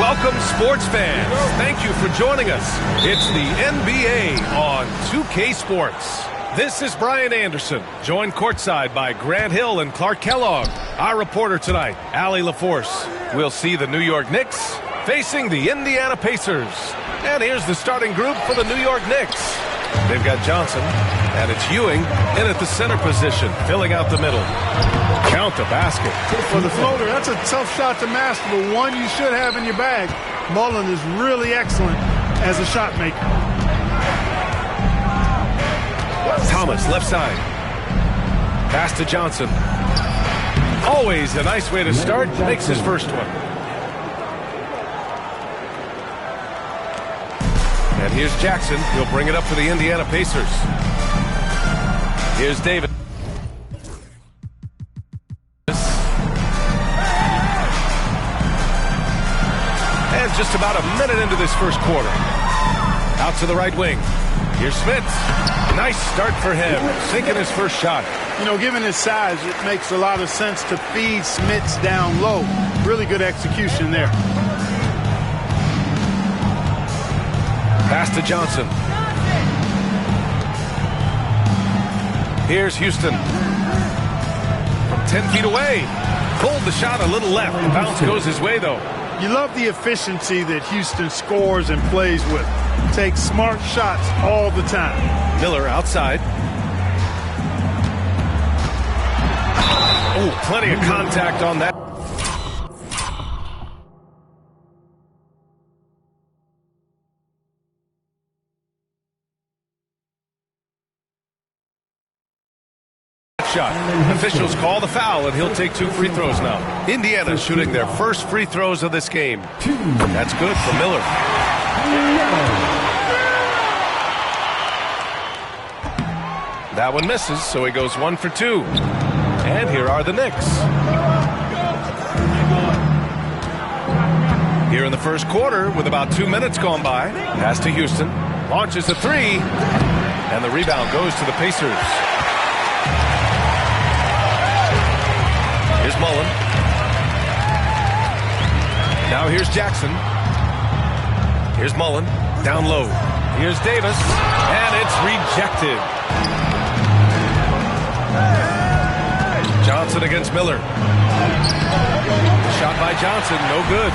Welcome, sports fans. Thank you for joining us. It's the NBA on 2K Sports. This is Brian Anderson, joined courtside by Grant Hill and Clark Kellogg. Our reporter tonight, Allie LaForce. We'll see the New York Knicks facing the Indiana Pacers. And here's the starting group for the New York Knicks. They've got Johnson, and it's Ewing in at the center position, filling out the middle. Count the basket. For the floater, that's a tough shot to master, but one you should have in your bag. Mullen is really excellent as a shot maker. Thomas, left side. Pass to Johnson. Always a nice way to start. Makes his first one. And here's Jackson. He'll bring it up for the Indiana Pacers. Here's Davis. And just about a minute into this first quarter. Out to the right wing. Here's Smith. Nice start for him. Sinking his first shot. You know, given his size, it makes a lot of sense to feed Smits down low. Really good execution there. Pass to Johnson. Here's Houston. From 10 feet away. Pulled the shot a little left. The bounce goes his way, though. You love the efficiency that Houston scores and plays with. Takes smart shots all the time. Miller outside. Oh, plenty of contact on that. Shot. Officials call the foul, and he'll take 2 free throws now. Indiana shooting their first free throws of this game. That's good for Miller. That one misses, so he goes 1 for 2. And here are the Knicks. Here in the first quarter, with about 2 minutes gone by, pass to Houston. Launches a 3, and the rebound goes to the Pacers. Here's Mullen. Now here's Jackson. Here's Mullen. Down low. Here's Davis. And it's rejected. Johnson against Miller. Shot by Johnson. No good.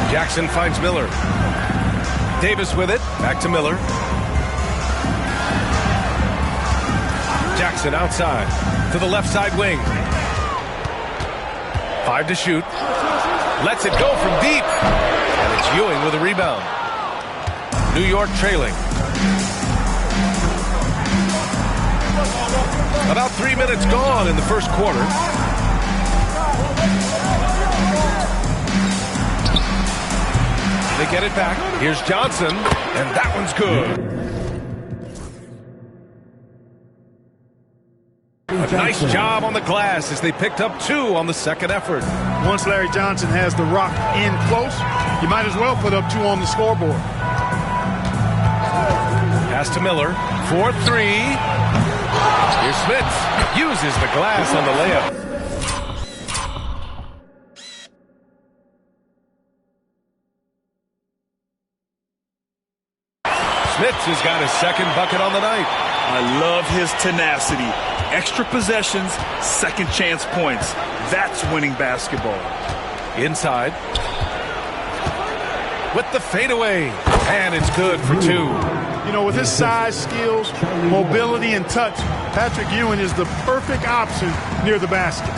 Jackson finds Miller. Davis with it. Back to Miller. Jackson outside. To the left side wing. 5 to shoot. Lets it go from deep. And it's Ewing with a rebound. New York trailing. About 3 minutes gone in the first quarter. They get it back. Here's Johnson. And that one's good. A nice job on the glass as they picked up 2 on the second effort. Once Larry Johnson has the rock in close, you might as well put up 2 on the scoreboard. Pass to Miller. 4-3. Here's Smith. Uses the glass on the layup. Smith has got his second bucket on the night. I love his tenacity. Extra possessions, second chance points. That's winning basketball. Inside. With the fadeaway. And it's good for 2. You know, with his size, skills, mobility, and touch, Patrick Ewing is the perfect option near the basket.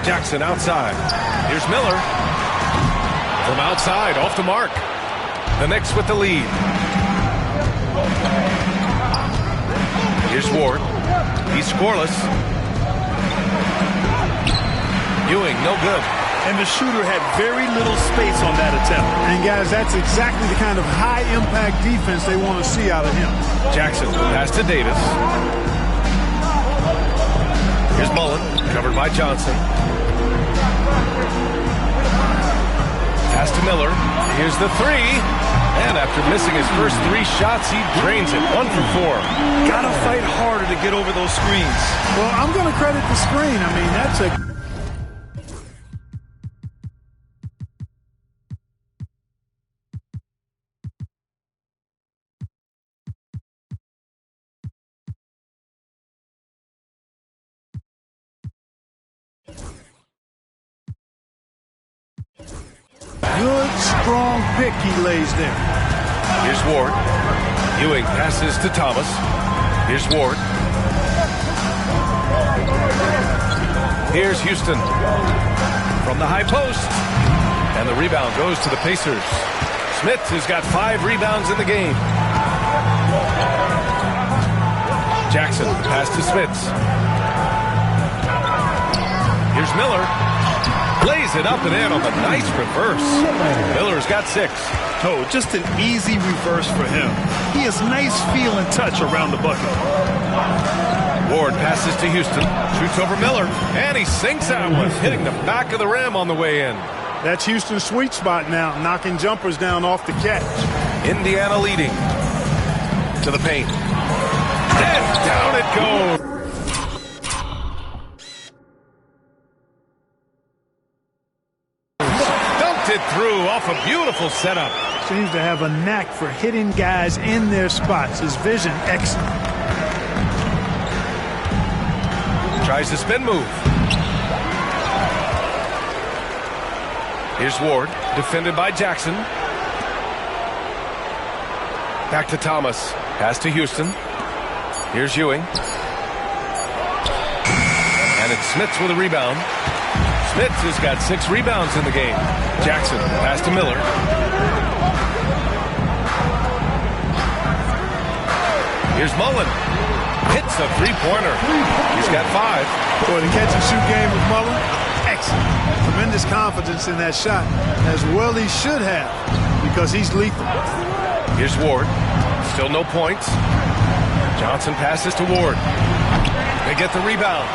Jackson outside. Here's Miller. From outside, off the mark. The Knicks with the lead. Here's Ward. He's scoreless. Ewing, no good. And the shooter had very little space on that attempt. And guys, that's exactly the kind of high-impact defense they want to see out of him. Jackson, pass to Davis. Here's Mullen, covered by Johnson. Pass to Miller. Here's the 3. And after missing his first 3 shots, he drains it. 1 for 4. Gotta fight harder to get over those screens. Well, I'm going to credit the screen. I mean, that's a good, strong pick he lays there. Here's Ward. Ewing passes to Thomas. Here's Ward. Here's Houston from the high post. And the rebound goes to the Pacers. Smith has got 5 rebounds in the game. Jackson, the pass to Smith. Here's Miller. Lays it up and in on the nice reverse. Miller's got 6. Oh, just an easy reverse for him. He has nice feel and touch around the bucket. Ward passes to Houston. Shoots over Miller. And he sinks that one, hitting the back of the rim on the way in. That's Houston's sweet spot now, knocking jumpers down off the catch. Indiana leading. To the paint. And down it goes. It through off a beautiful setup. Seems to have a knack for hitting guys in their spots. His vision excellent. Tries the spin move. Here's Ward, defended by Jackson. Back to Thomas. Pass to Houston. Here's Ewing. And it's Smith with a rebound. Smith has got 6 rebounds in the game. Jackson, pass to Miller. Here's Mullen. Hits a 3-pointer. He's got 5. Boy, the catch-and-shoot game with Mullen, excellent. Tremendous confidence in that shot, as well he should have, because he's lethal. Here's Ward. Still no points. Johnson passes to Ward. They get the rebound.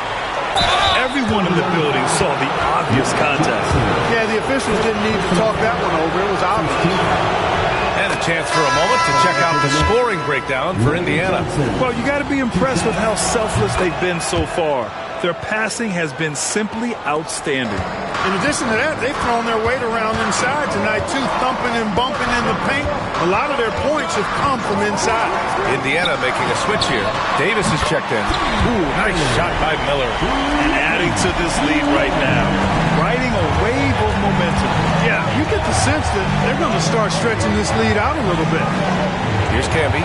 Everyone in the building saw the obvious contact. Yeah, the officials didn't need to talk that one over. It was obvious. And a chance for a moment to check out the scoring breakdown for Indiana. Well, you got to be impressed with how selfless they've been so far. Their passing has been simply outstanding. In addition to that, they've thrown their weight around inside tonight, too, thumping and bumping in the paint. A lot of their points have come from inside. Indiana making a switch here. Davis is checked in. Ooh, nice shot by Miller. And adding to this lead right now. Riding a wave of momentum. Yeah, you get the sense that they're going to start stretching this lead out a little bit. Here's Camby.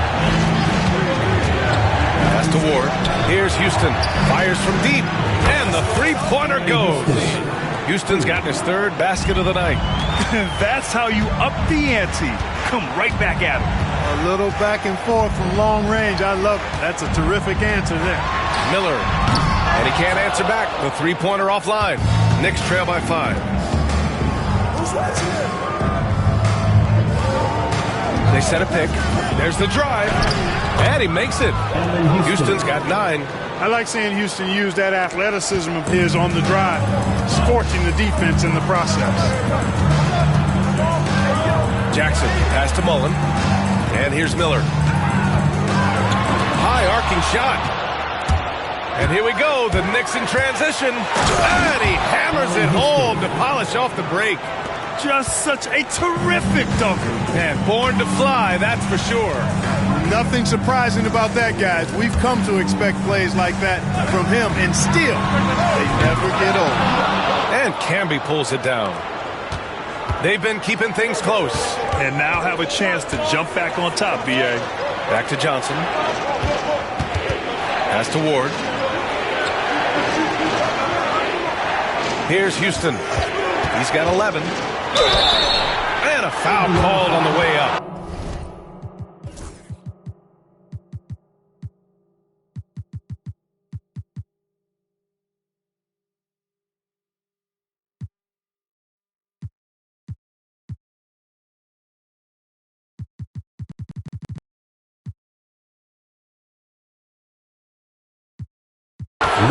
Pass to Ward. Here's Houston. Fires from deep. And the 3-pointer goes. Houston's gotten his 3rd basket of the night. That's how you up the ante. Come right back at him. A little back and forth from long range. I love it. That's a terrific answer there. Miller. And he can't answer back. The 3-pointer offline. Knicks trail by 5. They set a pick. There's the drive. And he makes it. Houston's got 9. I like seeing Houston use that athleticism of his on the drive, scorching the defense in the process. Jackson, pass to Mullen. And here's Miller. High arcing shot. And here we go, the Knicks in transition. And he hammers it home to polish off the break. Just such a terrific dunker. And born to fly, that's for sure. Nothing surprising about that, guys. We've come to expect plays like that from him, and still, they never get old. And Camby pulls it down. They've been keeping things close. And now have a chance to jump back on top, B.A. Back to Johnson. Pass to Ward. Here's Houston. He's got 11. And a foul called on the way up.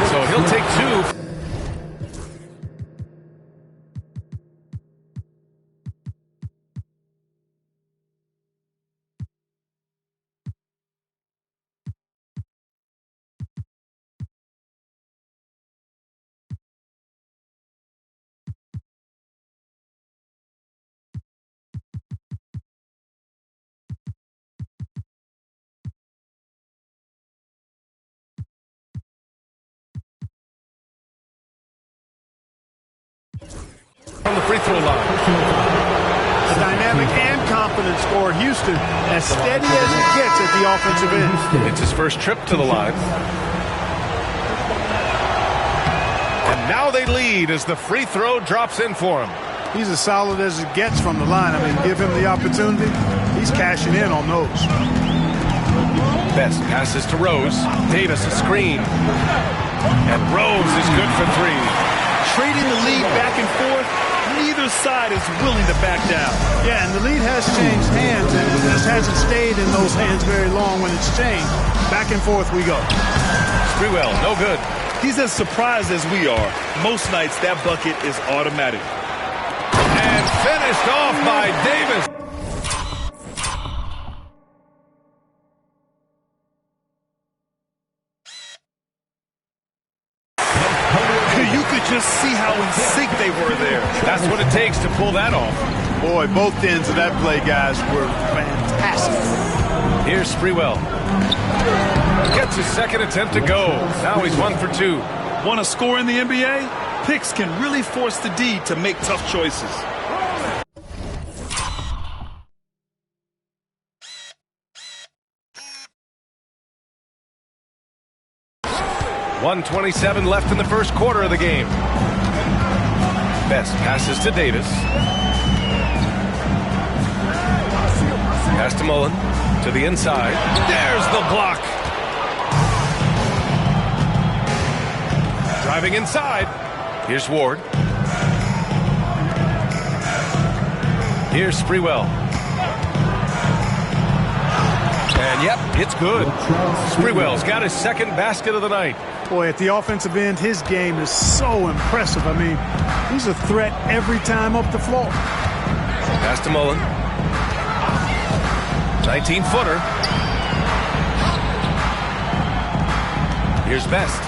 So he'll take 2. on the free throw line. A dynamic and confident scorer. Houston, as steady as it gets at the offensive end. It's his first trip to the line. And now they lead as the free throw drops in for him. He's as solid as it gets from the line. I mean, give him the opportunity. He's cashing in on those. Best passes to Rose. Davis a screen. And Rose is good for three. Trading the lead back and forth. Neither side is willing to back down. Yeah, and the lead has changed hands, and it just hasn't stayed in those hands very long when it's changed. Back and forth we go. Sprewell, no good. He's as surprised as we are. Most nights that bucket is automatic. And finished off by Davis. You could just see how in sync they were there. That's what it takes to pull that off. Boy, both ends of that play, guys, were fantastic. Here's Sprewell. Gets his second attempt to go. Now he's 1 for 2. Want to score in the NBA? Picks can really force the D to make tough choices. .127 left in the first quarter of the game. Best passes to Davis. Pass to Mullen. To the inside. There's the block. Driving inside. Here's Ward. Here's Sprewell. And yep, it's good. Sprewell's got his second basket of the night. Boy, at the offensive end, his game is so impressive. I mean, he's a threat every time up the floor. Pass to Mullen. 19-footer. Here's Best.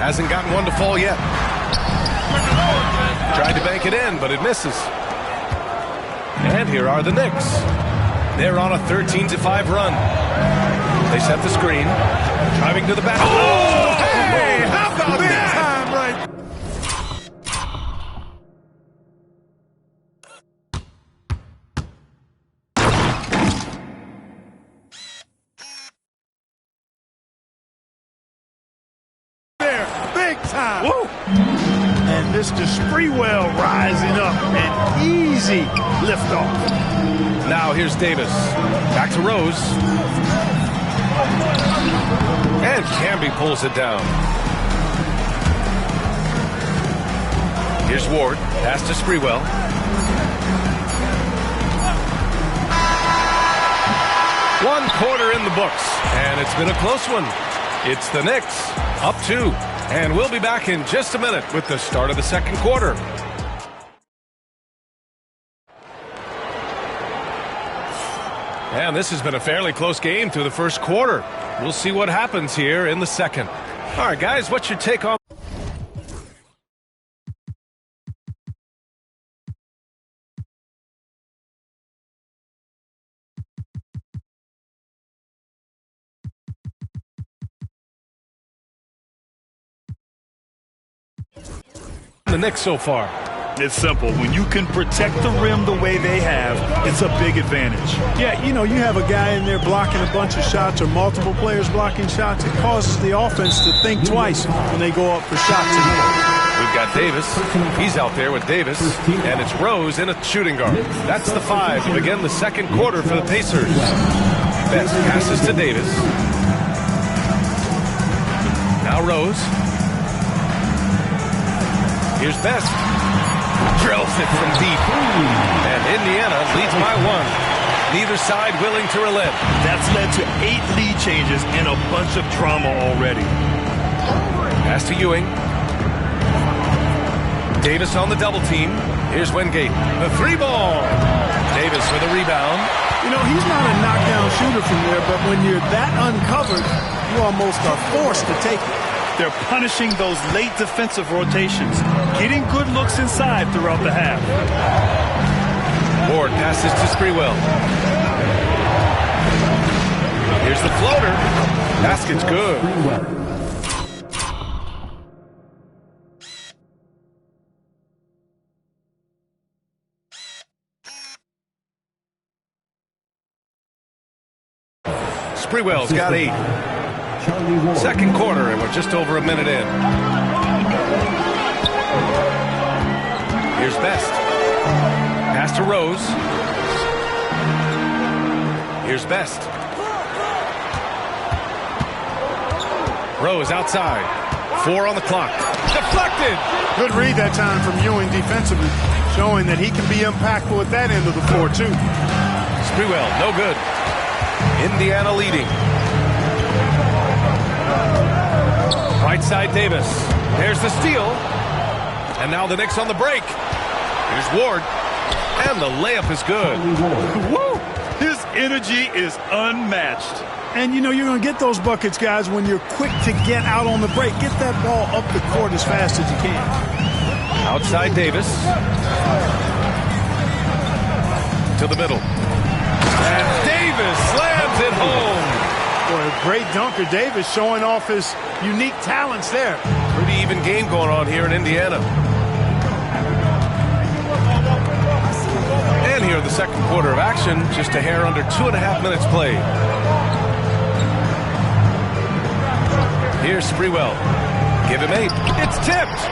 Hasn't gotten one to fall yet. Tried to bank it in, but it misses. And here are the Knicks. They're on a 13-5 run. They set the screen. Driving to the back. Oh, hey! How about that? Time right. There, big time. Woo! And Mr. Sprewell rising up. An easy liftoff. Now here's Davis. Back to Rose. And Camby pulls it down. Here's Ward. Pass to Sprewell. One quarter in the books. And it's been a close one. It's the Knicks up 2. And we'll be back in just a minute with the start of the second quarter. And this has been a fairly close game through the first quarter. We'll see what happens here in the second. All right, guys, what's your take on the Knicks so far? It's simple. When you can protect the rim the way they have, it's a big advantage. Yeah, you know, you have a guy in there blocking a bunch of shots or multiple players blocking shots. It causes the offense to think twice when they go up for shots. We've got Davis. He's out there with Davis. And it's Rose in a shooting guard. That's the 5 to begin the second quarter for the Pacers. Best passes to Davis. Now Rose. Here's Best. Drills it from deep. And Indiana leads by 1. Neither side willing to relent. That's led to 8 lead changes and a bunch of drama already. Pass to Ewing. Davis on the double team. Here's Wingate. The 3-ball. Davis with a rebound. You know, he's not a knockdown shooter from there, but when you're that uncovered, you almost are forced to take it. They're punishing those late defensive rotations, getting good looks inside throughout the half. Ward passes to Sprewell. Here's the floater. Basket's good. Sprewell's got 8. Second quarter, and we're just over a minute in. Here's Best. Pass to Rose. Here's Best. Rose outside. 4 on the clock. Deflected. Good read that time from Ewing defensively, showing that he can be impactful at that end of the floor, too. Sprewell, no good. Indiana leading. Right side Davis. There's the steal. And now the Knicks on the break. Here's Ward. And the layup is good. Woo! His energy is unmatched. And, you know, you're going to get those buckets, guys, when you're quick to get out on the break. Get that ball up the court as fast as you can. Outside Davis. To the middle. And Davis slams it home. Boy, a great dunker. Davis showing off his unique talents there. Pretty even game going on here in Indiana. And here in the second quarter of action, just a hair under 2.5 minutes played. Here's Sprewell. Give him 8. It's tipped.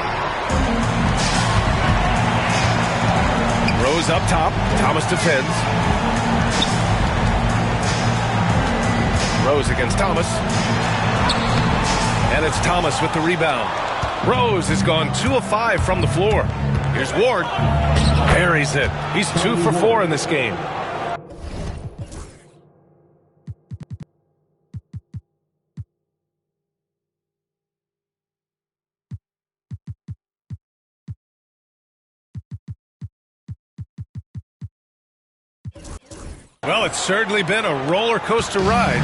Rose up top. Thomas defends. Rose against Thomas. And it's Thomas with the rebound. Rose has gone 2 of 5 from the floor. Here's Ward. Buries it. He's 2 for 4 in this game. Well, it's certainly been a roller coaster ride.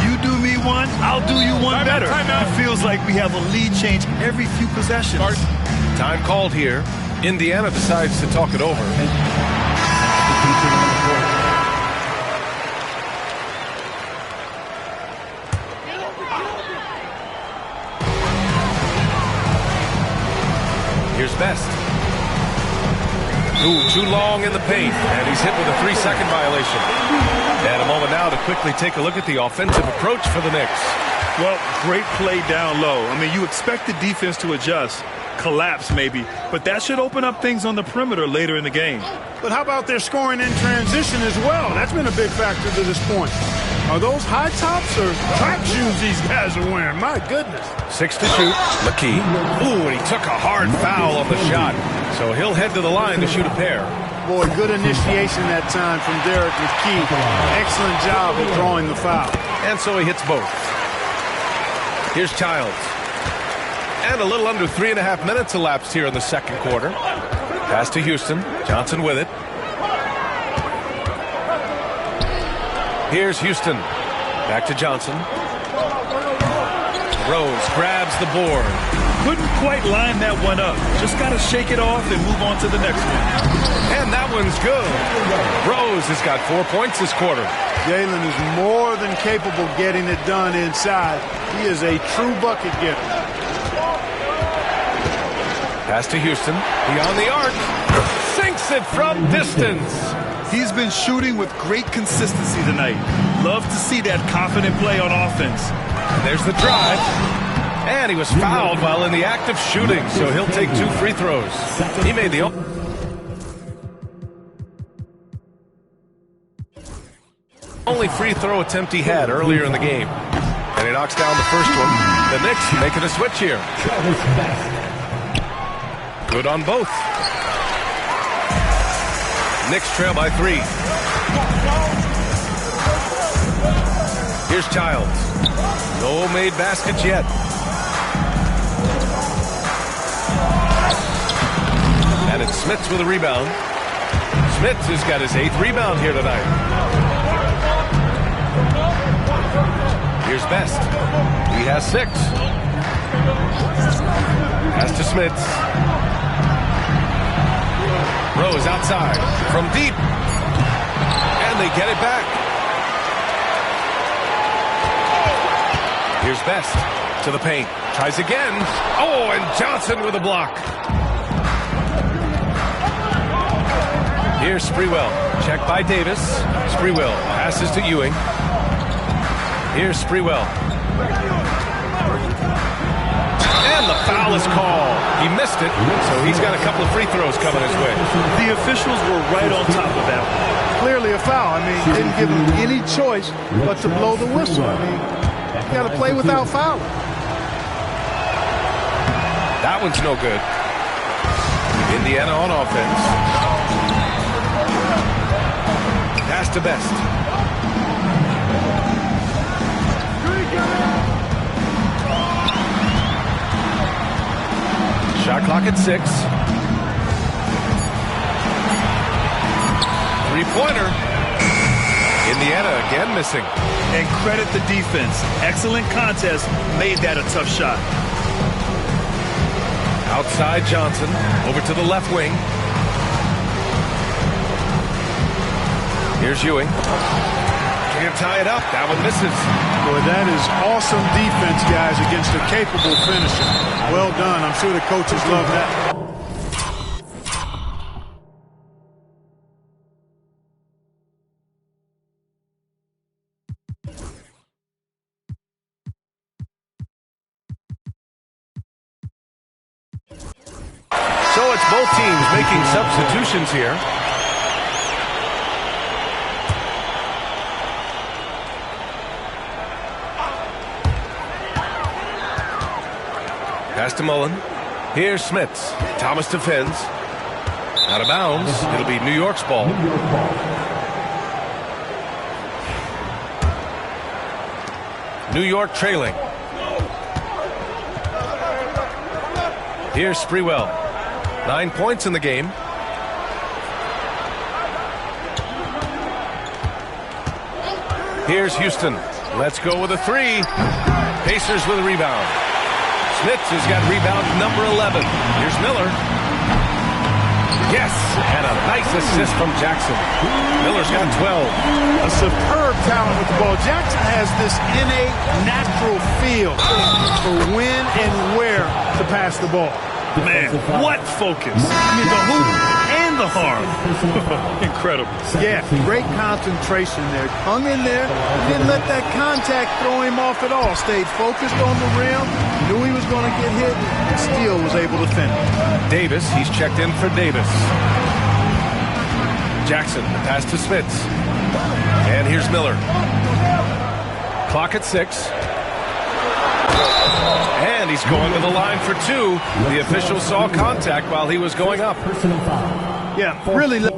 You do me one, I'll do you one better. It feels like we have a lead change every few possessions. Time called here. Indiana decides to talk it over. Here's Best. Ooh, too long in the paint, and he's hit with a 3-second violation. And a moment now to quickly take a look at the offensive approach for the Knicks. Well, great play down low. I mean, you expect the defense to adjust, collapse maybe, but that should open up things on the perimeter later in the game. But how about their scoring in transition as well? That's been a big factor to this point. Are those high tops or track shoes these guys are wearing? My goodness. 6 to shoot. McKee. Ooh, and he took a hard foul on the shot. So he'll head to the line to shoot a pair. Boy, good initiation that time from Derek McKee. Excellent job of drawing the foul. And so he hits both. Here's Childs. And a little under 3.5 minutes elapsed here in the second quarter. Pass to Houston. Johnson with it. Here's Houston. Back to Johnson. Rose grabs the board. Couldn't quite line that one up. Just got to shake it off and move on to the next one. And that one's good. Rose has got 4 points this quarter. Jalen is more than capable getting it done inside. He is a true bucket getter. Pass to Houston. Beyond the arc. Sinks it from distance. He's been shooting with great consistency tonight. Love to see that confident play on offense. And there's the drive. And he was fouled while in the act of shooting, so he'll take 2 free throws. He made the only free throw attempt he had earlier in the game. And he knocks down the first one. The Knicks making a switch here. Good on both. Knicks trail by 3. Here's Childs. No made baskets yet. And it's Smits with a rebound. Smits has got his 8th rebound here tonight. Here's Best. He has 6. Pass to Smits. Rose outside from deep. And they get it back. Here's Best to the paint. Tries again. Oh, and Johnson with a block. Here's Sprewell. Check by Davis. Sprewell passes to Ewing. Here's Sprewell. And the foul is called. He missed it, so he's got a couple of free throws coming his way. The officials were right on top of that one. Clearly a foul. I mean, didn't give him any choice but to blow the whistle. I mean, you got to play without fouling. That one's no good. Indiana on offense. Pass to Best. Shot clock at 6. Three-pointer. Indiana again missing. And credit the defense. Excellent contest. Made that a tough shot. Outside Johnson. Over to the left wing. Here's Ewing. Can't tie it up. That one misses. Boy, that is awesome defense, guys, against a capable finisher. Well done. I'm sure the coaches love that. So it's both teams making substitutions here. Pass to Mullen. Here's Smits. Thomas defends. Out of bounds. It'll be New York's ball. New York trailing. Here's Sprewell. 9 points in the game. Here's Houston. Let's go with a 3. Pacers with a rebound. Smits has got rebound number 11. Here's Miller. Yes, and a nice assist from Jackson. Miller's got 12. A superb talent with the ball. Jackson has this innate, natural feel for when and where to pass the ball. Man, what focus. I mean, the hoop and the harm. Incredible. Yeah, great concentration there. Hung in there. Didn't let that contact throw him off at all. Stayed focused on the rim. Knew he was going to get hit. And still was able to finish. Davis, he's checked in for Davis. Jackson, the pass to Smits. And here's Miller. Clock at 6. And he's going to the line for 2. The official saw contact while he was going up. Yeah, really left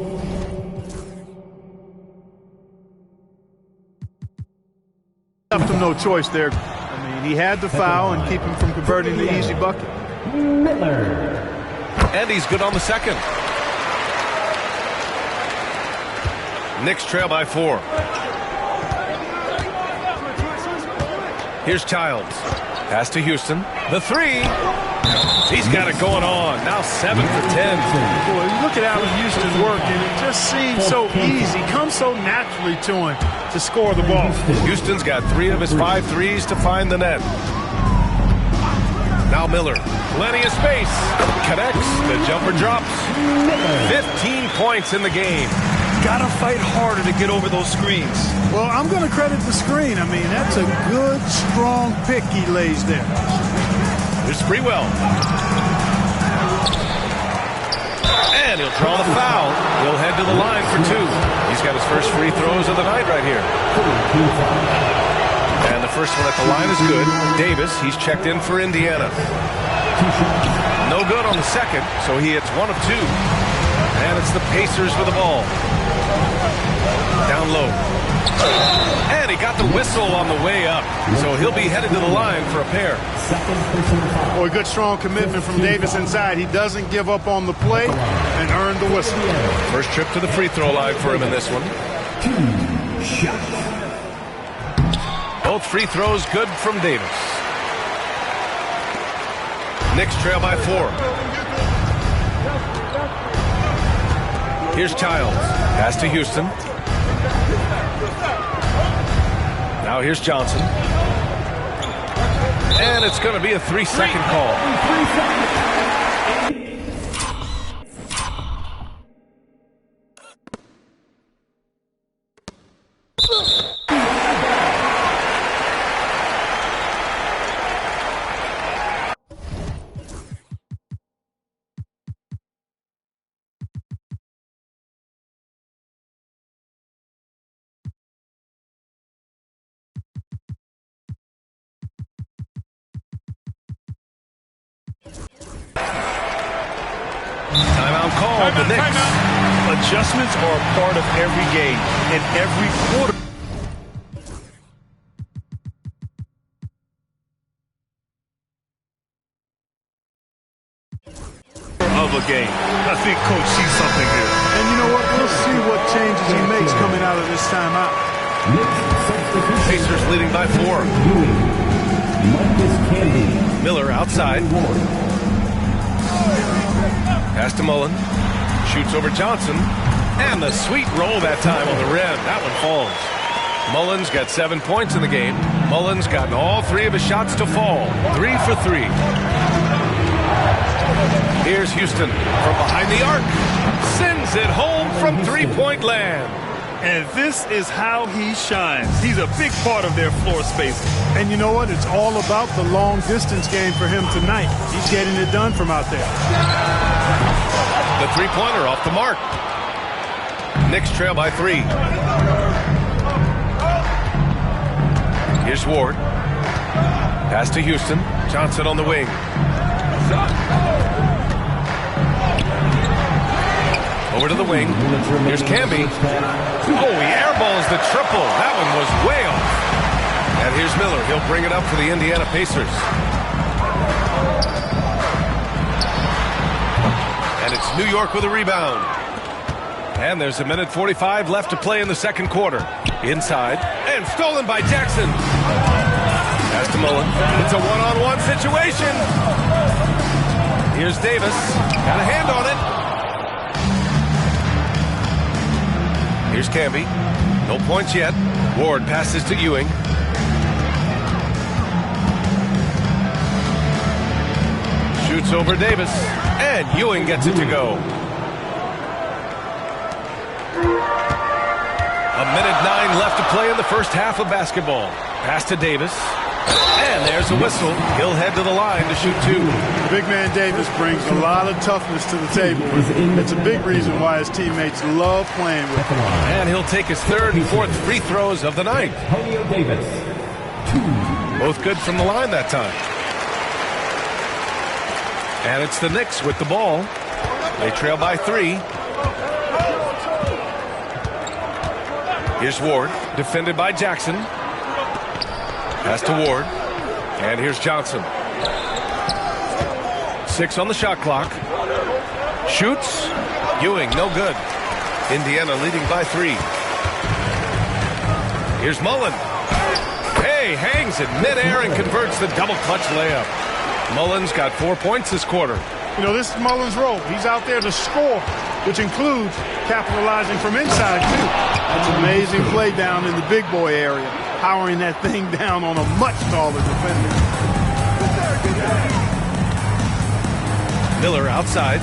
him no choice there. I mean, he had the foul and keep him from converting the easy bucket. And he's good on the second. Knicks trail by 4. Here's Childs. Pass to Houston. The 3. He's got it going on. Now 7 for 10. Boy, you look at Allen Houston work, and it just seems so easy. Comes so naturally to him to score the ball. Houston's got 3 of his 5 threes to find the net. Now Miller. Plenty of space. Connects. The jumper drops. 15 points in the game. Gotta fight harder to get over those screens. Well, I'm going to credit the screen. I mean, that's a good, strong pick he lays there. Here's Sprewell. And he'll draw the foul. He'll head to the line for 2. He's got his first free throws of the night right here. And the first one at the line is good. Davis, he's checked in for Indiana. No good on the second, so he hits 1 of 2. And it's the Pacers with the ball. Down low. And he got the whistle on the way up. So he'll be headed to the line for a pair. Boy, good strong commitment from Davis inside. He doesn't give up on the play and earned the whistle. First trip to the free throw line for him in this one. Both free throws good from Davis. Knicks trail by 4. Here's Childs. Pass to Houston. Now here's Johnson. And it's going to be a 3-second call. Timeout called. The Knicks. Adjustments are a part of every game and every quarter of a game. I think Coach sees something here. And you know what? We'll see what changes he makes coming out of this timeout. Pacers leading by 4. Miller outside. Pass to Mullen. Shoots over Johnson. And the sweet roll that time on the rim. That one falls. Mullen's got 7 points in the game. Mullen's gotten all 3 of his shots to fall. 3 for 3. Here's Houston from behind the arc. Sends it home from three-point land. And this is how he shines. He's a big part of their floor space. And you know what? It's all about the long-distance game for him tonight. He's getting it done from out there. The three-pointer off the mark. Knicks trail by 3. Here's Ward. Pass to Houston. Johnson on the wing. Over to the wing. Here's Camby. Oh, he airballs the triple. That one was way off. And here's Miller. He'll bring it up for the Indiana Pacers. And it's New York with a rebound. And there's 1:45 left to play in the second quarter. Inside. And stolen by Jackson. Pass to Mullen. It's a one-on-one situation. Here's Davis. Got a hand on it. Here's Camby. No points yet. Ward passes to Ewing. Shoots over Davis. And Ewing gets it to go. 1:09 left to play in the first half of basketball. Pass to Davis. And there's a whistle. He'll head to the line to shoot 2. Big man Davis brings a lot of toughness to the table. It's a big reason why his teammates love playing with him. And he'll take his 3rd and 4th free throws of the night. Both good from the line that time. And it's the Knicks with the ball. They trail by 3. Here's Ward, defended by Jackson. Pass to Ward. And here's Johnson. 6 on the shot clock. Shoots. Ewing, no good. Indiana leading by 3. Here's Mullen. Hey, hangs in midair and converts the double clutch layup. Mullen's got 4 points this quarter. You know, this is Mullen's role. He's out there to score, which includes capitalizing from inside, too. That's an amazing play down in the big boy area, powering that thing down on a much taller defender. Miller outside.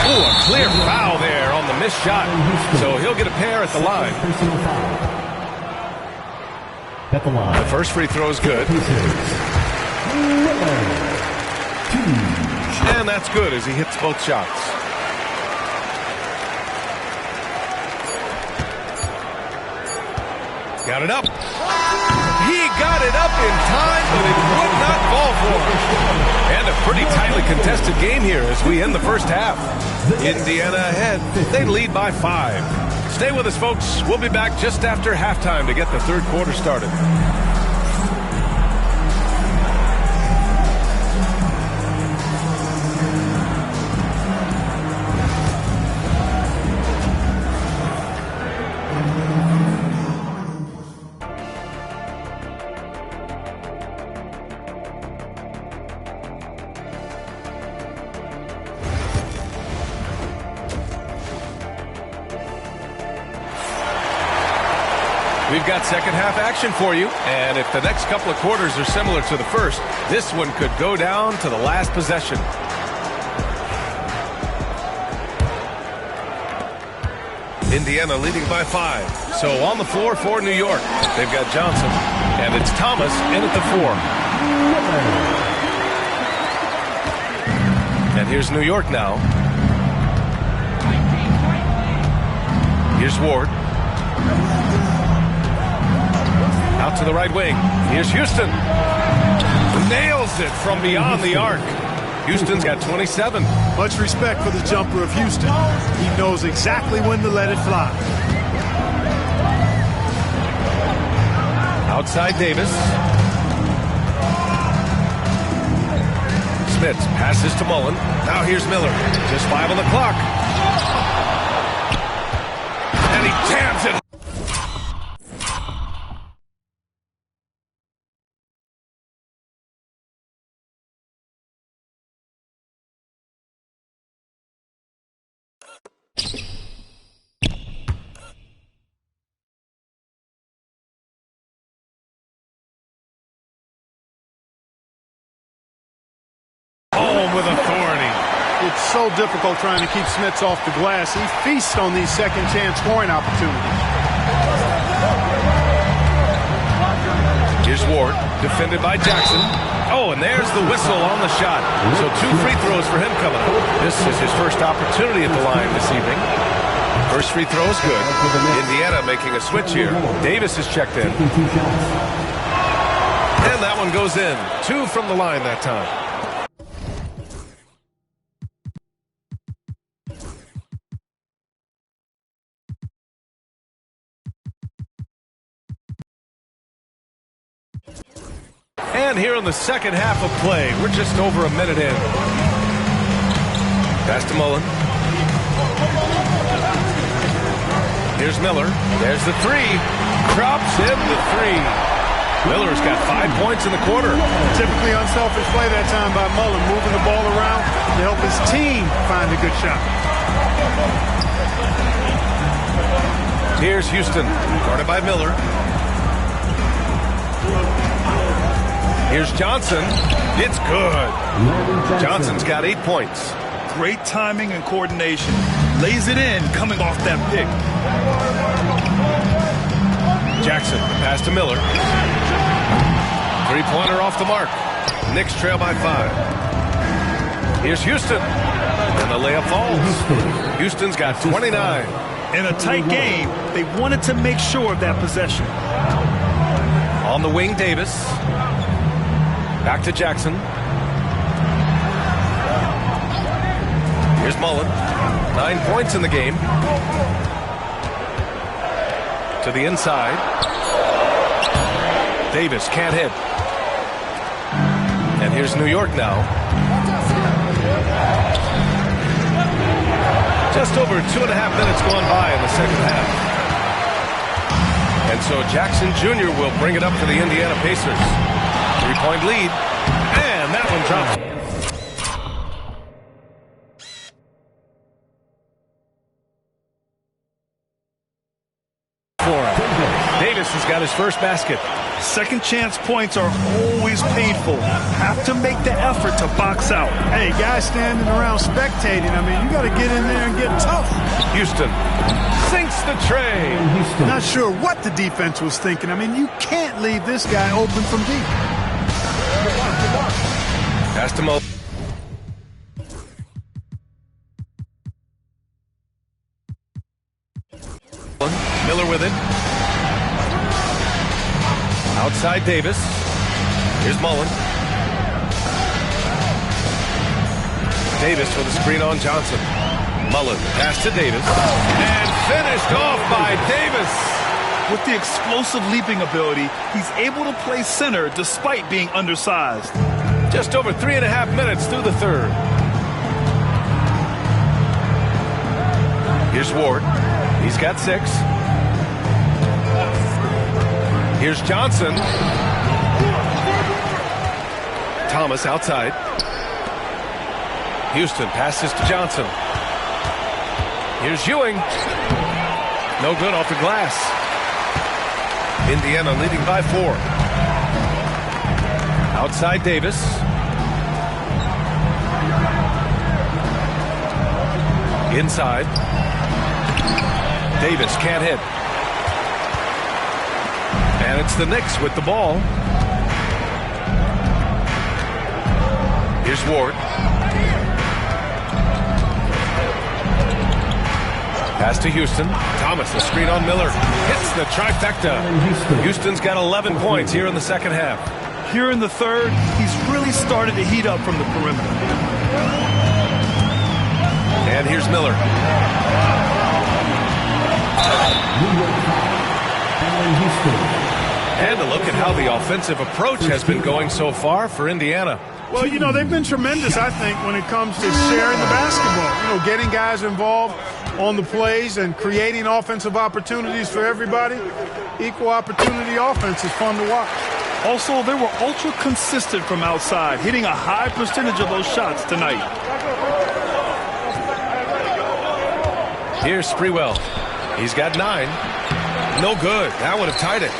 Ooh, a clear foul there on the missed shot. So he'll get a pair at the line. The first free throw is good. And that's good as he hits both shots. Got it up. He got it up in time, but it would not fall for him. And a pretty tightly contested game here as we end the first half. Indiana ahead. They lead by 5. Stay with us, folks. We'll be back just after halftime to get the third quarter started. We've got second half action for you, and if the next couple of quarters are similar to the first, this one could go down to the last possession. Indiana leading by 5. So on the floor for New York, they've got Johnson, and it's Thomas in at the 4. And here's New York now. Here's Ward. Out to the right wing. Here's Houston. Nails it from beyond the arc. Houston's got 27. Much respect for the jumper of Houston. He knows exactly when to let it fly. Outside Davis. Smits passes to Mullen. Now here's Miller. Just 5 on the clock. And he jams it. Home with authority. It's so difficult trying to keep Smits off the glass. He feasts on these second-chance scoring opportunities. Here's Ward, defended by Jackson. Oh, and there's the whistle on the shot. So 2 free throws for him coming up. This is his first opportunity at the line this evening. First free throw is good. Indiana making a switch here. Davis is checked in. And that one goes in. 2 from the line that time. And here in the second half of play, we're just over a minute in. Pass to Mullen. Here's Miller. There's the 3. Drops in the 3. Miller's got 5 points in the quarter. Typically unselfish play that time by Mullen, moving the ball around to help his team find a good shot. Here's Houston, guarded by Miller. Here's Johnson. It's good. Johnson's got 8 points. Great timing and coordination. Lays it in coming off that pick. Jackson, pass to Miller. 3-pointer off the mark. Knicks trail by 5. Here's Houston. And the layup falls. Houston's got 29. In a tight game, they wanted to make sure of that possession. On the wing, Davis. Back to Jackson. Here's Mullen. 9 points in the game. To the inside. Davis can't hit. And here's New York now. Just over 2.5 minutes gone by in the second half. And so Jackson Jr. will bring it up for the Indiana Pacers. 3-point lead, and that one drops. Davis has got his first basket. Second chance points are always painful. Have to make the effort to box out. Hey, guys standing around spectating, I mean, you got to get in there and get tough. Houston sinks the tray. Not sure what the defense was thinking. I mean, you can't leave this guy open from deep. Pass to Mo. Miller with it. Outside Davis. Here's Mullen. Davis with a screen on Johnson. Mullen pass to Davis. And finished off by Davis. With the explosive leaping ability, he's able to play center despite being undersized. Just over 3.5 minutes through the third. Here's Ward. He's got 6. Here's Johnson. Thomas outside. Houston passes to Johnson. Here's Ewing. No good off the glass. Indiana leading by 4. Outside Davis. Inside. Davis can't hit. And it's the Knicks with the ball. Here's Ward. Pass to Houston. Thomas, the screen on Miller. Hits the trifecta. Houston's got 11 points here in the second half. Here in the third, he's really started to heat up from the perimeter. And here's Miller. And a look at how the offensive approach has been going so far for Indiana. Well, you know, they've been tremendous, I think, when it comes to sharing the basketball. You know, getting guys involved on the plays and creating offensive opportunities for everybody. Equal opportunity offense is fun to watch. Also, they were ultra consistent from outside, hitting a high percentage of those shots tonight. Here's Sprewell. He's got 9. No good. That would have tied it.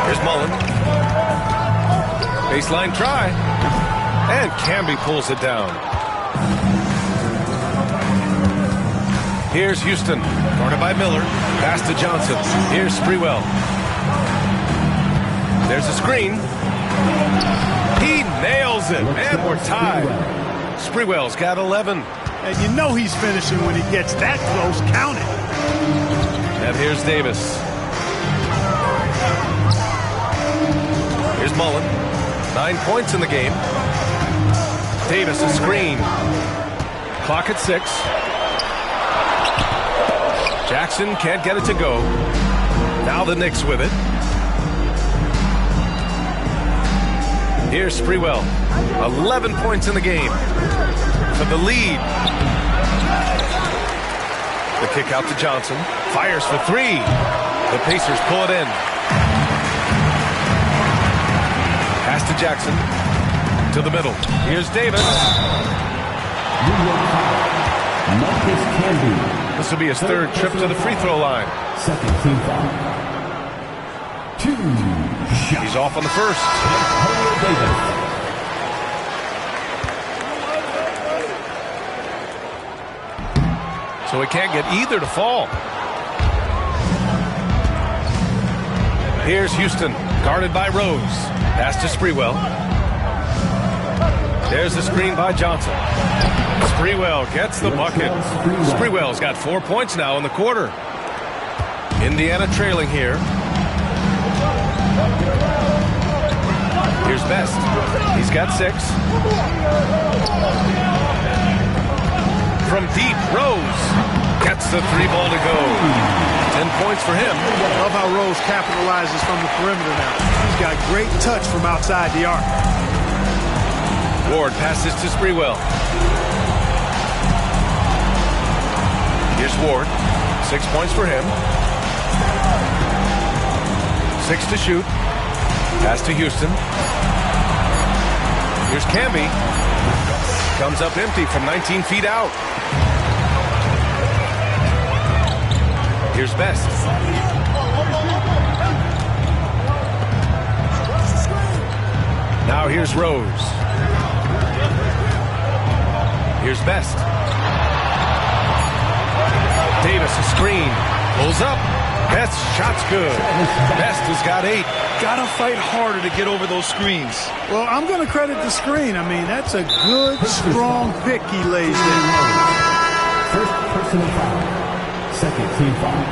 Here's Mullen. Baseline try. And Camby pulls it down. Here's Houston. Guarded by Miller. Pass to Johnson. Here's Sprewell. There's a screen. He nails it. And we're tied. Sprewell's got 11. And you know he's finishing when he gets that close. Count it. And here's Davis. Here's Mullen. 9 points in the game. Davis, a screen. Clock at 6. Jackson can't get it to go. Now the Knicks with it. Here's Sprewell. 11 points in the game. For the lead. The kick out to Johnson. Fires for 3. The Pacers pull it in. Pass to Jackson. To the middle. Here's Davis. This will be his third trip to the free throw line. Second team foul. 2 shots. He's off on the first. So he can't get either to fall. Here's Houston, guarded by Rose. Pass to Sprewell. There's the screen by Johnson. Sprewell gets the bucket. Sprewell's got 4 points now in the quarter. Indiana trailing here. Here's Best. He's got 6. From deep, Rose gets the 3-ball to go. 10 points for him. Love how Rose capitalizes from the perimeter now. He's got great touch from outside the arc. Ward passes to Sprewell. Here's Ward. 6 points for him. 6 to shoot. Pass to Houston. Here's Camby. Comes up empty from 19 feet out. Here's Best. Now here's Rose. Here's Best. Davis, a screen. Pulls up. Best shot's good. Best has got 8. Gotta fight harder to get over those screens. Well, I'm going to credit the screen. I mean, that's a good, strong pick he lays in. First personal foul. Second team foul.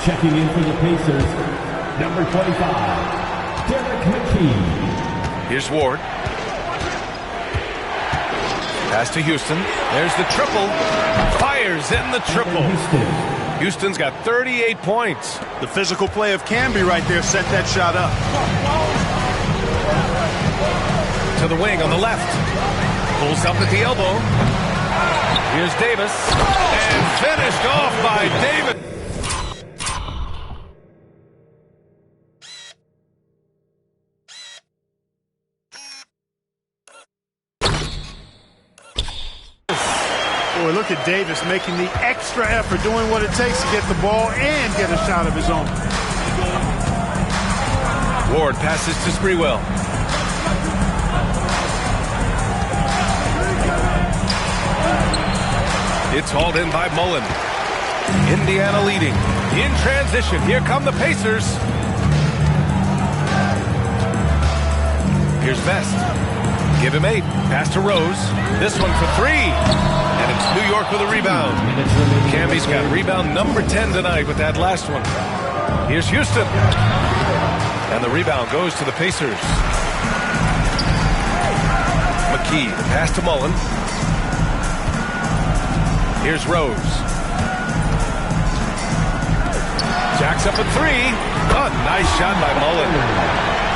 Checking in for the Pacers, number 25, Derek McKee. Here's Ward. Pass to Houston. There's the triple. Fires in the triple. Houston's got 38 points. The physical play of Camby right there set that shot up. To the wing on the left. Pulls up at the elbow. Here's Davis. And finished off by Davis. Boy, look at Davis making the extra effort, doing what it takes to get the ball and get a shot of his own. Ward passes to Sprewell. It's hauled in by Mullen. Indiana leading. In transition, here come the Pacers. Here's Best. Give him 8. Pass to Rose. This one for 3. York with a rebound. Camby's got rebound number 10 tonight with that last one. Here's Houston. And the rebound goes to the Pacers. McKee, the pass to Mullen. Here's Rose. Jacks up a three. Oh, nice shot by Mullen.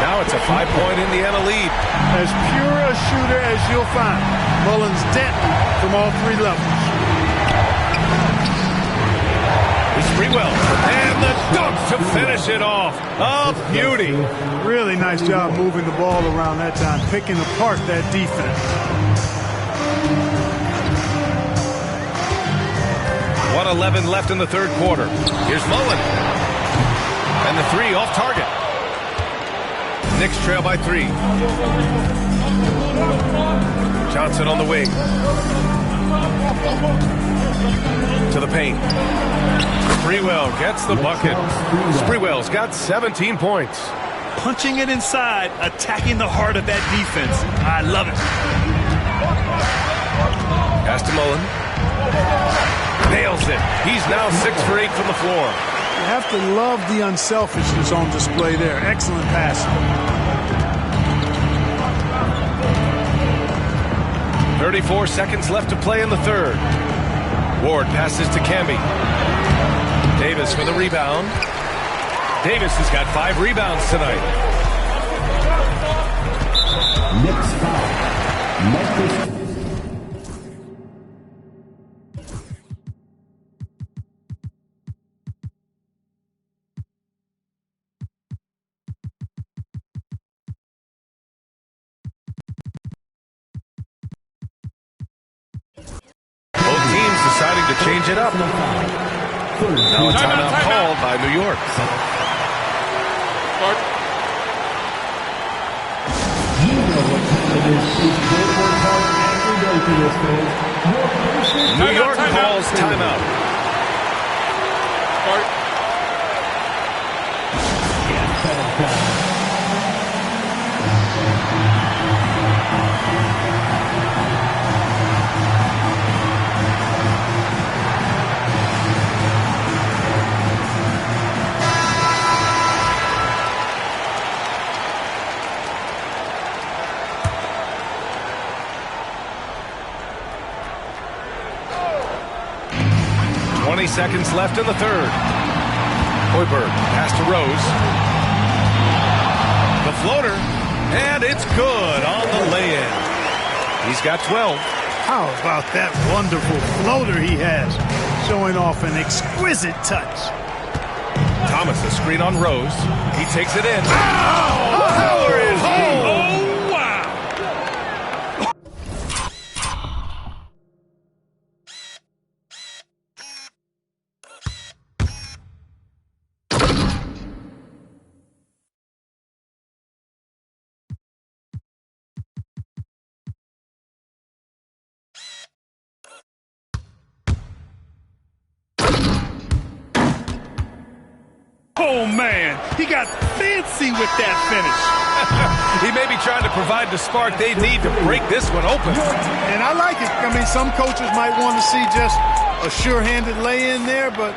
Now it's a 5-point Indiana lead. As pure a shooter as you'll find. Mullen's deadly from all three levels. Here's Sprewell. And the dunk to finish it off. Oh, beauty. Really nice job moving the ball around that time, picking apart that defense. 1:11 left in the third quarter. Here's Mullen. And the three off target. Knicks trail by 3. Johnson on the wing. To the paint. Sprewell gets the bucket. Sprewell's got 17 points. Punching it inside, attacking the heart of that defense. I love it. Pass to Mullen. Nails it. He's now 6 for 8 from the floor. You have to love the unselfishness on display there. Excellent passing. 34 seconds left to play in the third. Ward passes to Camby. Davis for the rebound. Davis has got 5 rebounds tonight. Knicks foul. Memphis. Deciding to change it up. Now a timeout called by New York. You know what time it is. Please go for a call every day for this, fans. New York calls timeout. Seconds left in the third. Hoiberg pass to Rose. The floater, and it's good on the lay-in. He's got 12. How about that wonderful floater he has, showing off an exquisite touch. Thomas, the screen on Rose. He takes it in. Oh! Power is home! Oh, wow! Oh, man, he got fancy with that finish. He may be trying to provide the spark they need to break this one open. And I like it. I mean, some coaches might want to see just a sure-handed lay-in there, but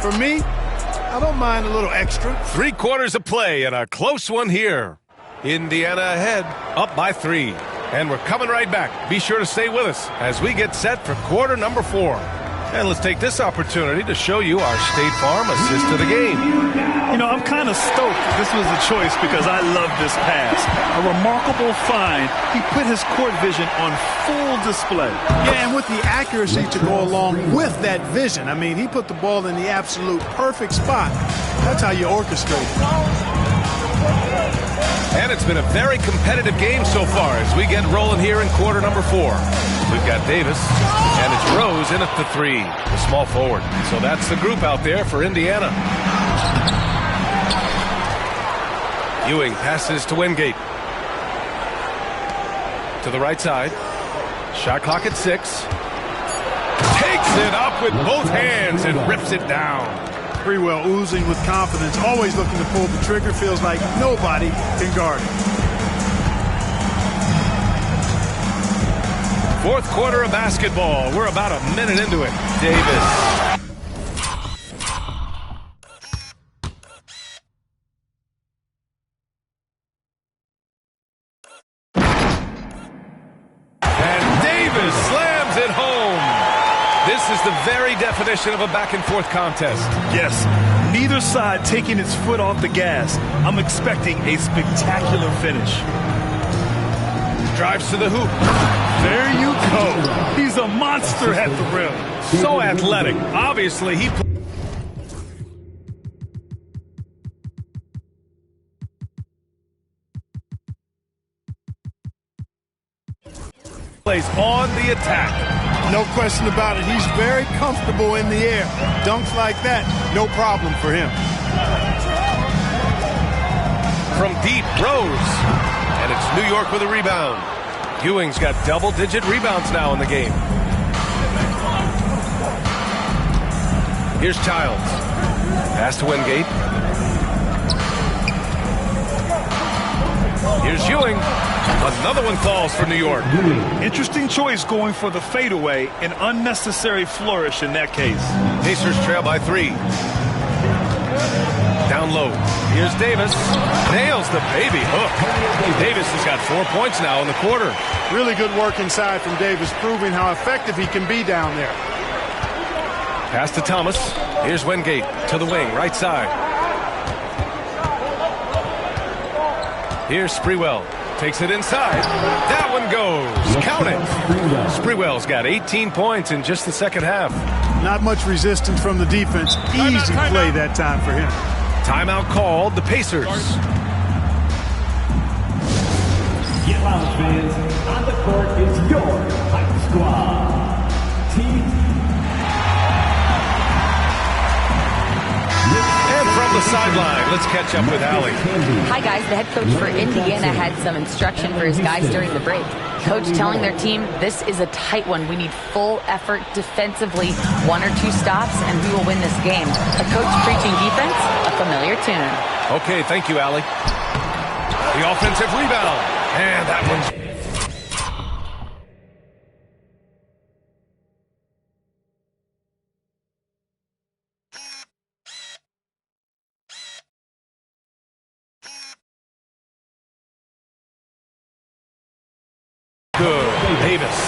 for me, I don't mind a little extra. 3 quarters of play and a close one here. Indiana ahead, up by 3. And we're coming right back. Be sure to stay with us as we get set for quarter number 4. And let's take this opportunity to show you our State Farm assist to the game. You know, I'm kind of stoked this was a choice because I love this pass. A remarkable find. He put his court vision on full display. Yeah, and with the accuracy to go along with that vision. I mean, he put the ball in the absolute perfect spot. That's how you orchestrate it. And it's been a very competitive game so far as we get rolling here in quarter number 4. We've got Davis, and it's Rose in at the 3, the small forward. So that's the group out there for Indiana. Ewing passes to Wingate. To the right side. Shot clock at 6. Takes it up with both hands and rips it down. Sprewell oozing with confidence, always looking to pull the trigger, feels like nobody can guard him. Fourth quarter of basketball. We're about a minute into it. Davis. Slams it home. This is the very definition of a back-and-forth contest. Yes, neither side taking its foot off the gas. I'm expecting a spectacular finish. Drives to the hoop. There you go. He's a monster at the rim. So athletic. Obviously, he plays on the attack. No question about it. He's very comfortable in the air. Dunks like that, no problem for him. From deep, Rose. And it's New York with a rebound. Ewing's got double-digit rebounds now in the game. Here's Childs. Pass to Wingate. Here's Ewing. Another one falls for New York. Interesting choice going for the fadeaway. An unnecessary flourish in that case. Pacers trail by 3. Down low. Here's Davis. Nails the baby hook. Davis has got 4 points now in the quarter. Really good work inside from Davis, proving how effective he can be down there. Pass to Thomas. Here's Wingate to the wing, right side. Here's Sprewell. Takes it inside. That one goes. Count it. Sprewell's got 18 points in just the second half. Not much resistance from the defense. Easy play that time for him. Timeout called. The Pacers. Get loud, fans. On the court is your Hype Squad. Team. And from the sideline, let's catch up with Allie. Hi, guys. The head coach for Indiana had some instruction for his guys during the break. Coach telling their team, this is a tight one. We need full effort defensively, 1 or 2 stops, and we will win this game. A coach preaching defense, a familiar tune. Okay, thank you, Allie. The offensive rebound. And that one's... good. Davis.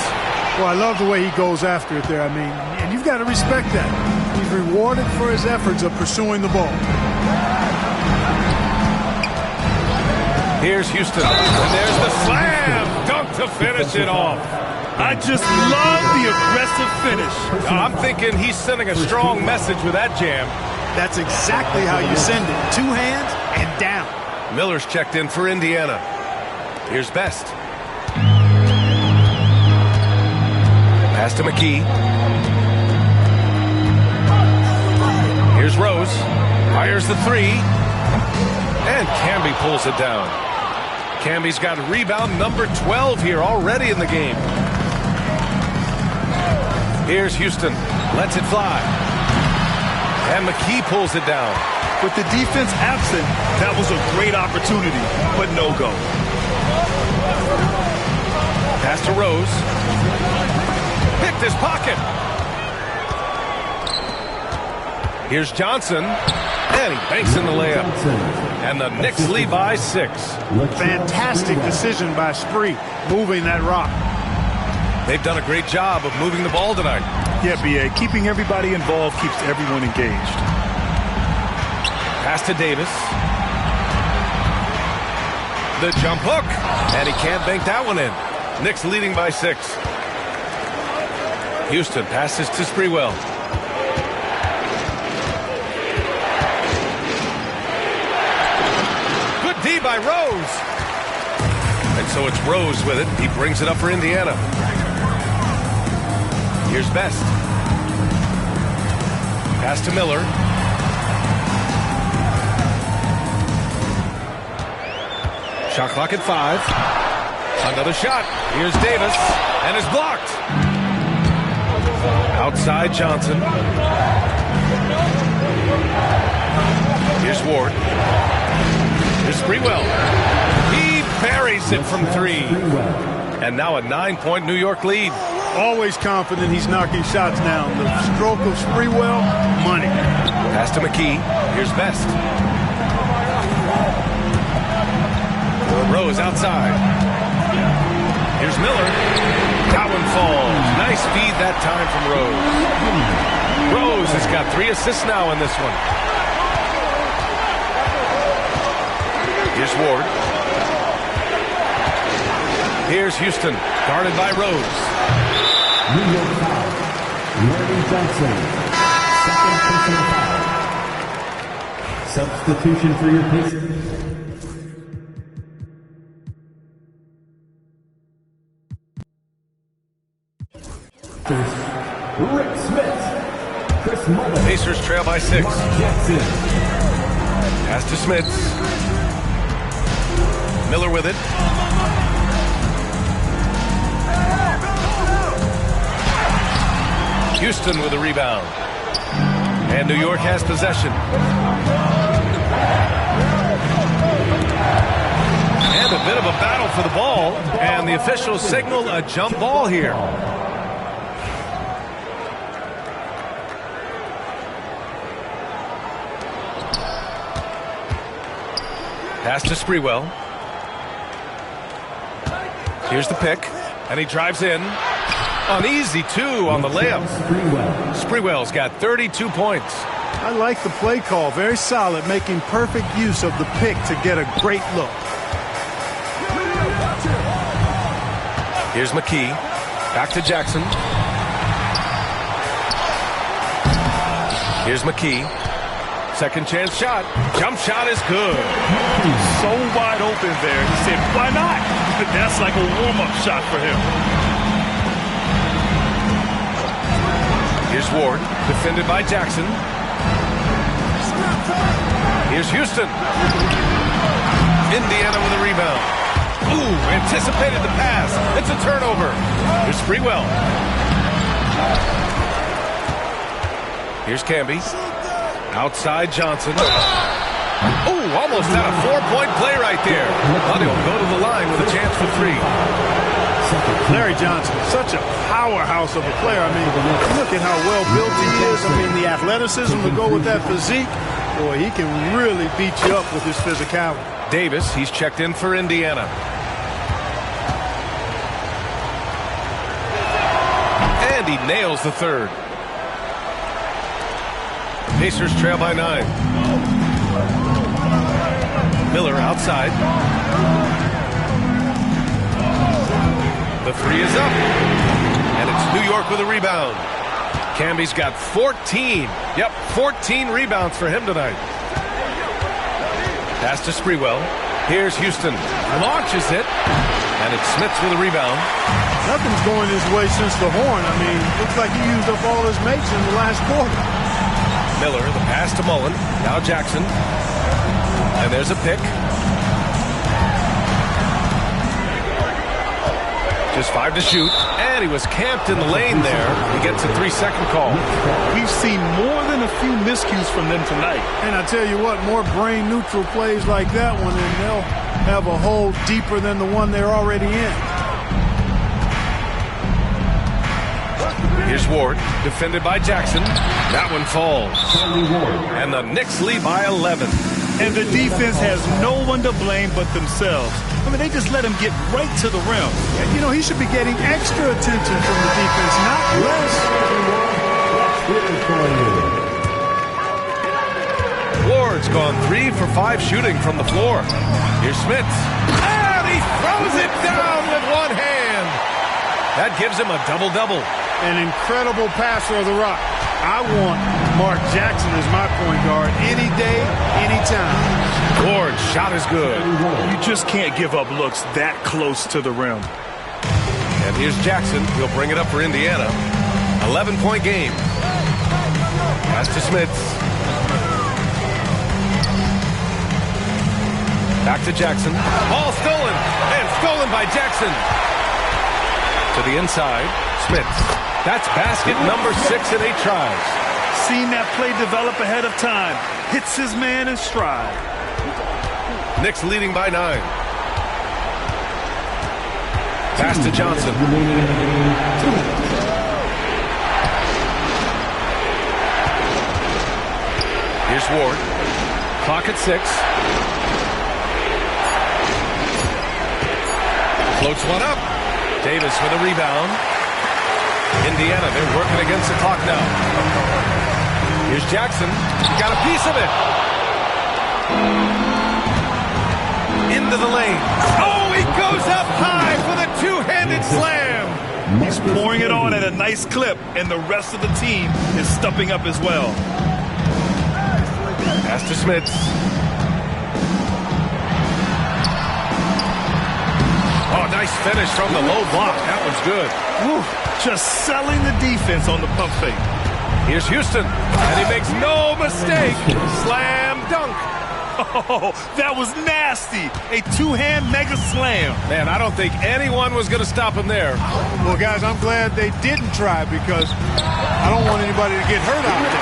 Well, I love the way he goes after it there. I mean, and you've got to respect that. He's rewarded for his efforts of pursuing the ball. Here's Houston. And there's the slam. Dunk to finish it off. I just love the aggressive finish. I'm thinking he's sending a strong message with that jam. That's exactly how you send it. 2 hands and down. Miller's checked in for Indiana. Here's Best. Pass to McKee. Here's Rose. Fires the 3. And Camby pulls it down. Camby's got rebound number 12 here already in the game. Here's Houston. Lets it fly. And McKee pulls it down. With the defense absent, that was a great opportunity, but no go. Pass to Rose. Picked his pocket. Here's Johnson. And he banks in the layup. And the Knicks lead by 6. Fantastic decision by Spree, moving that rock. They've done a great job of moving the ball tonight. Yeah, B.A. Keeping everybody involved keeps everyone engaged. Pass to Davis. The jump hook. And he can't bank that one in. Knicks leading by 6. Houston passes to Sprewell. Good D by Rose. And so it's Rose with it. He brings it up for Indiana. Here's Best. Pass to Miller. Shot clock at 5. Another shot. Here's Davis. And it's blocked. Outside Johnson. Here's Ward. Here's Sprewell. He buries it from 3. And now a 9-point New York lead. Always confident he's knocking shots down. The stroke of Sprewell, money. Pass to McKee. Here's Best. Rose outside. Here's Miller. That one falls. Nice feed that time from Rose. Rose has got 3 assists now in this one. Here's Ward. Here's Houston, guarded by Rose. New York foul. Larry Johnson. Second personal foul. Substitution for your Pacers. Rick Smith. Chris Mullin. Pacers trail by 6. Jackson. Pass to Smits. Miller with it. Houston with a rebound. And New York has possession. And a bit of a battle for the ball. And the officials signal a jump ball here. Pass to Sprewell. Here's the pick. And he drives in. An easy 2 on the layup. Sprewell's got 32 points. I like the play call. Very solid, making perfect use of the pick to get a great look. Here's McKee. Back to Jackson. Here's McKee. Second chance shot. Jump shot is good. He's so wide open there. He said, why not? That's like a warm-up shot for him. Here's Ward, defended by Jackson. Here's Houston. Indiana with a rebound. Ooh, anticipated the pass. It's a turnover. Here's Sprewell. Here's Camby. Outside Johnson. Ooh, almost had a 4-point play right there. But he'll go to the line with a chance for 3. Larry Johnson, such a powerhouse of a player. I mean, look at how well built he is. I mean, the athleticism to go with that physique. Boy, he can really beat you up with his physicality. Davis, he's checked in for Indiana. And he nails the third. Pacers trail by 9. Miller outside. The 3 is up. And it's New York with a rebound. Camby's got 14. Yep, 14 rebounds for him tonight. Pass to Sprewell. Here's Houston. Launches it. And it's Smits with a rebound. Nothing's going his way since the horn. I mean, looks like he used up all his mates in the last quarter. Miller, the pass to Mullen. Now Jackson. And there's a pick. Just 5 to shoot. And he was camped in the lane there. He gets a 3-second call. We've seen more than a few miscues from them tonight. And I tell you what, more brain-neutral plays like that one, and they'll have a hole deeper than the one they're already in. Here's Ward, defended by Jackson. That one falls. And the Knicks lead by 11. And the defense has no one to blame but themselves. I mean, they just let him get right to the rim. You know, he should be getting extra attention from the defense, not less. Ward's gone 3 for 5 shooting from the floor. Here's Smits. And he throws it down with one hand. That gives him a double-double. An incredible passer of the rock. I want Mark Jackson as my point guard any day, anytime. Ward's shot is good. You just can't give up looks that close to the rim. And here's Jackson. He'll bring it up for Indiana. 11-point game. Pass to Smits. Back to Jackson. Ball stolen. And stolen by Jackson. To the inside. Smits. That's basket number 6 in 8 tries. Seen that play develop ahead of time. Hits his man in stride. Knicks leading by 9. Pass to Johnson. Remaining in the game, 2 minutes. Here's Ward. Clock at 6. Floats one up. Davis with a rebound. Indiana, they're working against the clock now. Here's Jackson. He got a piece of it. Into the lane. Oh, he goes up high for the two-handed slam. He's pouring it on at a nice clip, and the rest of the team is stepping up as well. Pass to Smits. Oh, nice finish from the low block. That was good. Woo, just selling the defense on the pump fake. Here's Houston, and he makes no mistake. Slam dunk. Oh, that was nasty. A two-hand mega slam. Man, I don't think anyone was going to stop him there. Well, guys, I'm glad they didn't try because I don't want anybody to get hurt out there.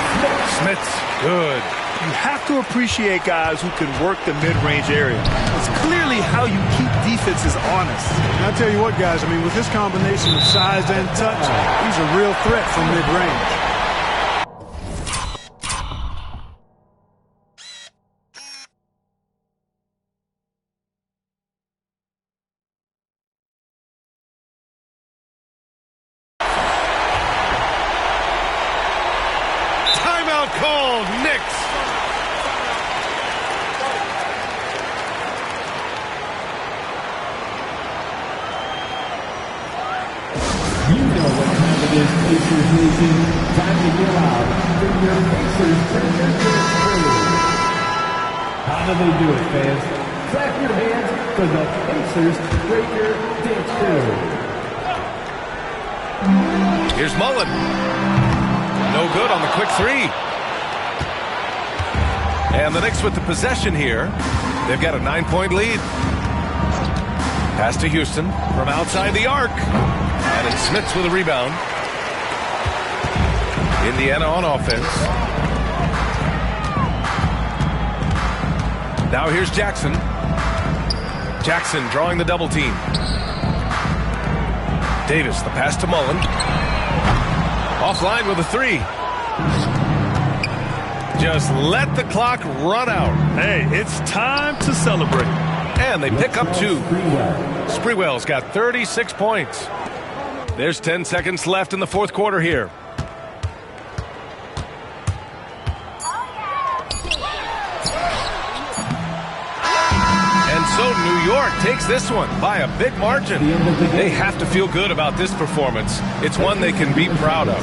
Smits, good. You have to appreciate guys who can work the mid-range area. It's clearly how you keep defenses honest. And I'll tell you what, guys, I mean, with this combination of size and touch, he's a real threat from mid-range. Timeout called, Knicks. You know what time it is, Pacers Nation. Time to get out. Bring your Pacers treasure through. How do they do it, fans? Clap your hands for the Pacers Breaker Dance Crew. Here's Mullen. No good on the quick three. And the Knicks with the possession here. They've got a 9-point lead. Pass to Houston from outside the arc. And it's Smits with a rebound. Indiana on offense. Now here's Jackson. Jackson drawing the double team. Davis, the pass to Mullen. Offline with a three. Just let the clock run out. Hey, it's time to celebrate. And they pick up 2. Sprewell's got 36 points. There's 10 seconds left in the fourth quarter here. And so New York takes this one by a big margin. They have to feel good about this performance. It's one they can be proud of.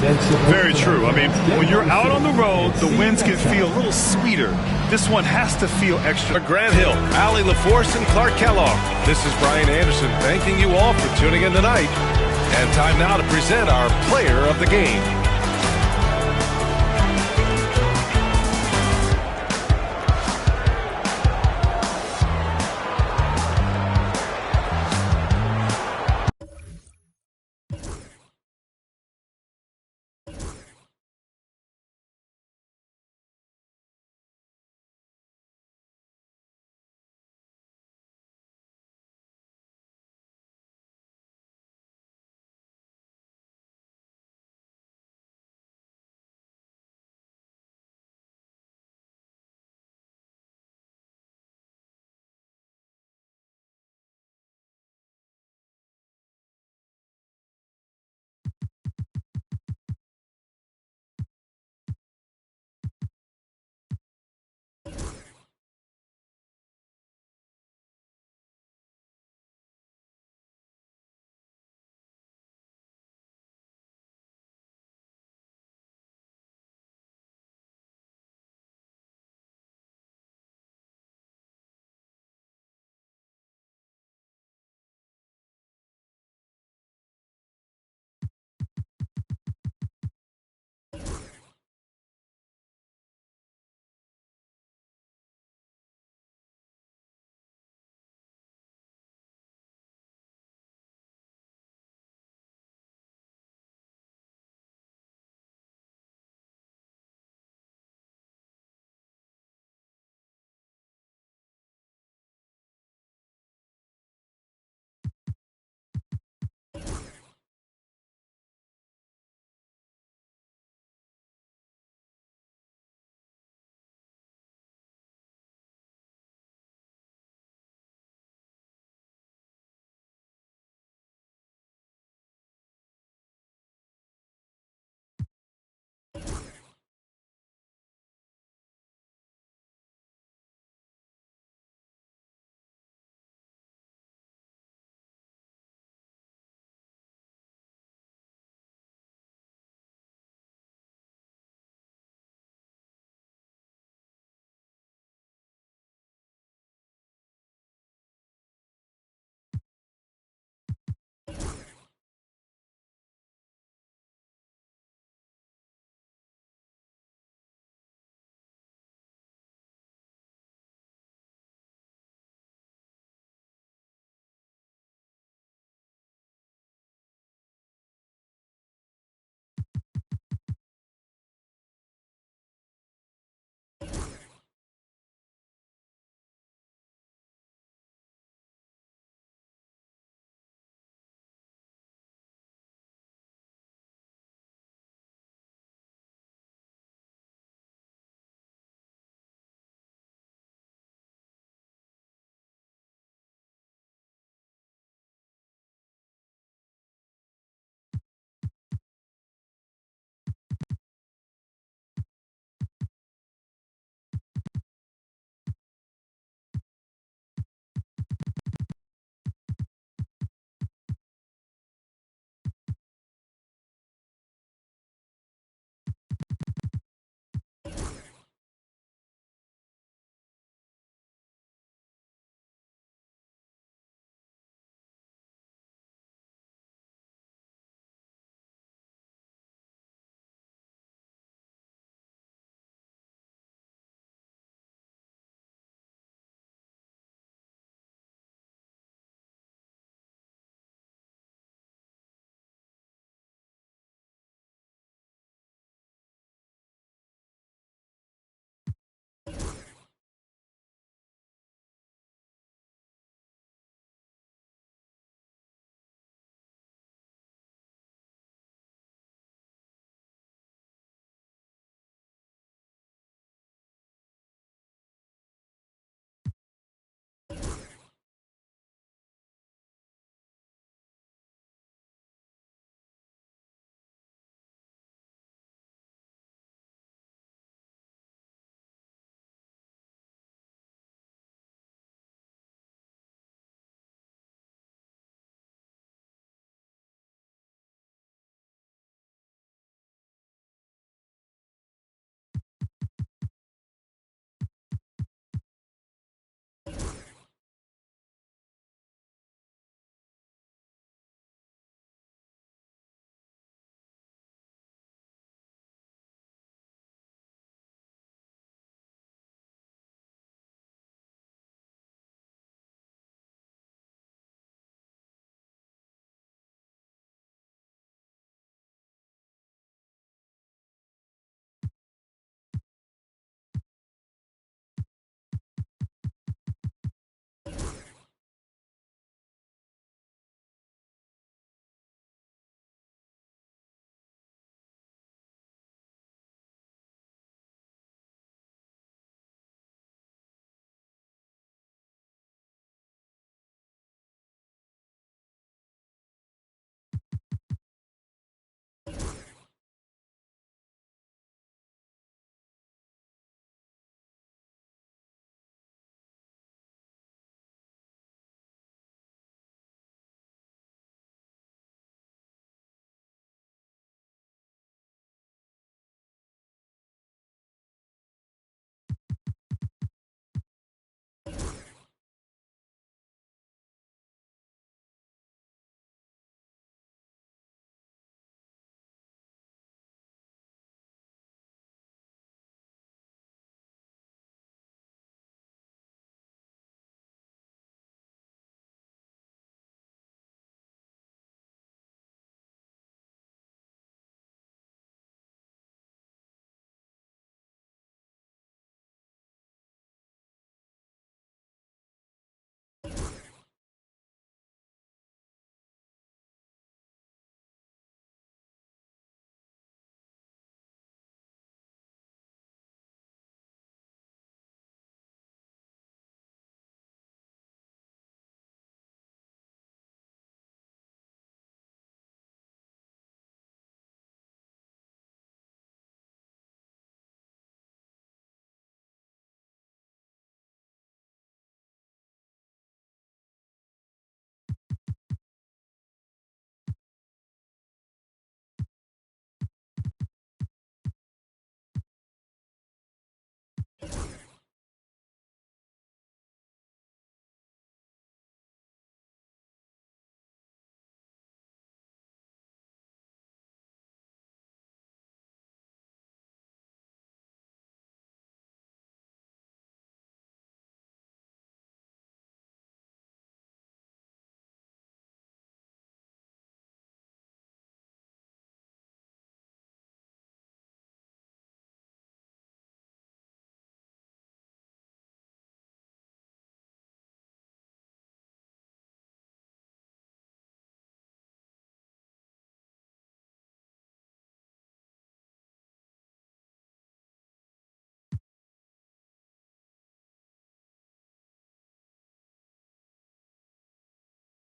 Very true. I mean, when you're out on the road, the wins can feel a little sweeter. This one has to feel extra. Grant Hill, Allie LaForce, and Clark Kellogg. This is Brian Anderson thanking you all for tuning in tonight. And time now to present our player of the game.